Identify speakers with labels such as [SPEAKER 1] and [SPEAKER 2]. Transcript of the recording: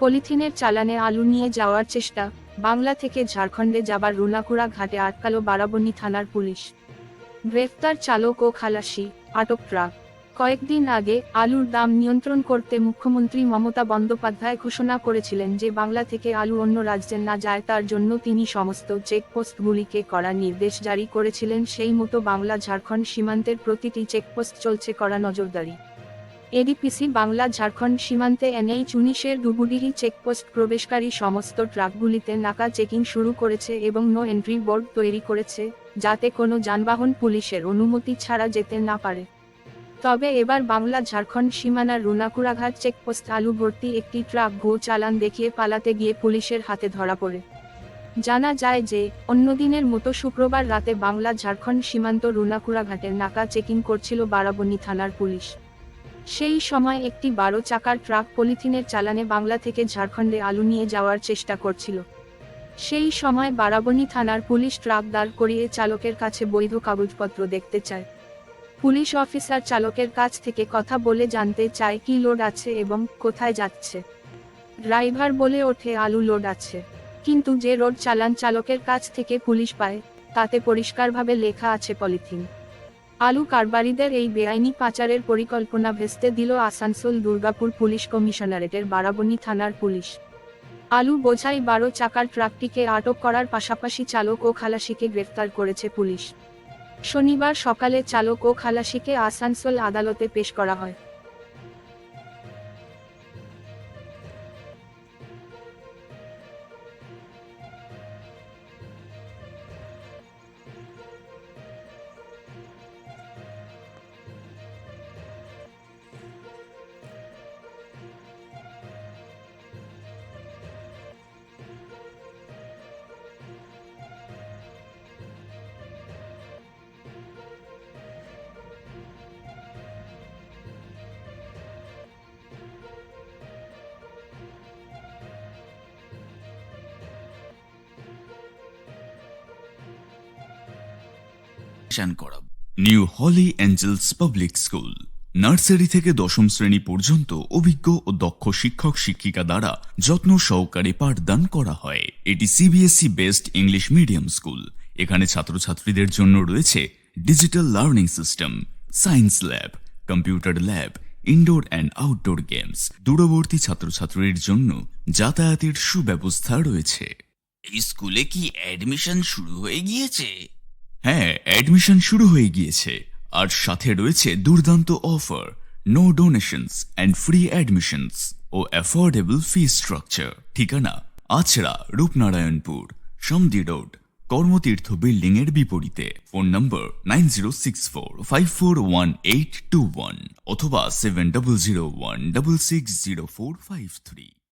[SPEAKER 1] পলিথিনের চালানে আলু নিয়ে যাওয়ার চেষ্টা, বাংলা থেকে ঝাড়খণ্ডে যাবার রুনাকুড়া ঘাটে আটকালো বারাবণী থানার পুলিশ। গ্রেফতার চালক ও খালাসি, আটক ট্রাক। কয়েকদিন আগে আলুর দাম নিয়ন্ত্রণ করতে মুখ্যমন্ত্রী মমতা বন্দ্যোপাধ্যায় ঘোষণা করেছিলেন যে বাংলা থেকে আলু অন্য রাজ্যে না যায় তার জন্য তিনি সমস্ত চেকপোস্টগুলিকে কড়া নির্দেশ জারি করেছিলেন। সেই মতো বাংলা ঝাড়খণ্ড সীমান্তের প্রতিটি চেকপোস্ট চলছে কড়া নজরদারি। এডিপিসি বাংলা ঝাড়খণ্ড সীমান্তে NH-19-এর ডুবুডিহি চেকপোস্ট প্রবেশকারী সমস্ত ট্রাকগুলিতে নাকা চেকিং শুরু করেছে এবং নো এন্ট্রি বোর্ড তৈরি করেছে, যাতে কোনো যানবাহন পুলিশের অনুমতি ছাড়া যেতে না পারে। তবে এবার বাংলা ঝাড়খণ্ড সীমানার রুনাকুড়াঘাট চেকপোস্ট আলু ভর্তি একটি ট্রাক ভুয়ো চালান দেখিয়ে পালাতে গিয়ে পুলিশের হাতে ধরা পড়ে। জানা যায় যে, অন্যদিনের মতো শুক্রবার রাতে বাংলা ঝাড়খণ্ড সীমান্ত রুনাকুড়াঘাটের নাকা চেকিং করছিল বারাবণী থানার পুলিশ। সেই সময় একটি 12 চাকার ট্রাক পলিথিনের চালানে বাংলা থেকে ঝাড়খণ্ডে আলু নিয়ে যাওয়ার চেষ্টা করছিল। সেই সময় বারাবণী থানার পুলিশ ট্রাক দাঁড় করিয়ে চালকের কাছে বৈধ কাগজপত্র দেখতে চায়। পুলিশ অফিসার চালকের কাছ থেকে কথা বলে জানতে চায় কি লোড আছে এবং কোথায় যাচ্ছে। ড্রাইভার বলে ওঠে আলু লোড আছে, কিন্তু যে রোড চালান চালকের কাছ থেকে পুলিশ পায়, তাতে পরিষ্কারভাবে লেখা আছে পলিথিন। আলু কারবারিদের এই বেআইনি পাচারের পরিকল্পনা ভেস্তে দিল আসানসোল দুর্গাপুর পুলিশ কমিশনারেটের বারাবণী থানার পুলিশ। আলু বোঝাই 12 চাকার ট্রাকটিকে আটক করার পাশাপাশি চালক ও খালাসিকে গ্রেফতার করেছে পুলিশ। শনিবার সকালে চালক ও খালাসিকে আসানসোল আদালতে পেশ করা হয়।
[SPEAKER 2] নিউ হলি অ্যাঞ্জেলস পাবলিক স্কুল, নার্সারি থেকে দশম শ্রেণী পর্যন্ত অভিজ্ঞ ও দক্ষ শিক্ষক শিক্ষিকা দ্বারা যত্ন সহকারে পাঠদান করা হয়। এটি CBSE based English medium school. এখানে ছাত্রছাত্রীদের জন্য রয়েছে digital learning system, science lab, computer lab, indoor and outdoor games. দূরবর্তী ছাত্রছাত্রীর জন্য যাতায়াতের সুব্যবস্থা রয়েছে।
[SPEAKER 3] এই স্কুলে কি অ্যাডমিশন শুরু হয়ে গিয়েছে?
[SPEAKER 2] হ্যাঁ, অ্যাডমিশন শুরু হয়ে গিয়েছে, আর সাথে রয়েছে দুর্দান্ত offer, no donations and free admissions ও অ্যাফোর্ডেবল ফি স্ট্রাকচার। ঠিকানা আছড়া, রূপনারায়ণপুর, সমদি রোড, কর্মতীর্থ বিল্ডিং এর বিপরীতে। ফোন নম্বর 9064541821 অথবা 7001660453।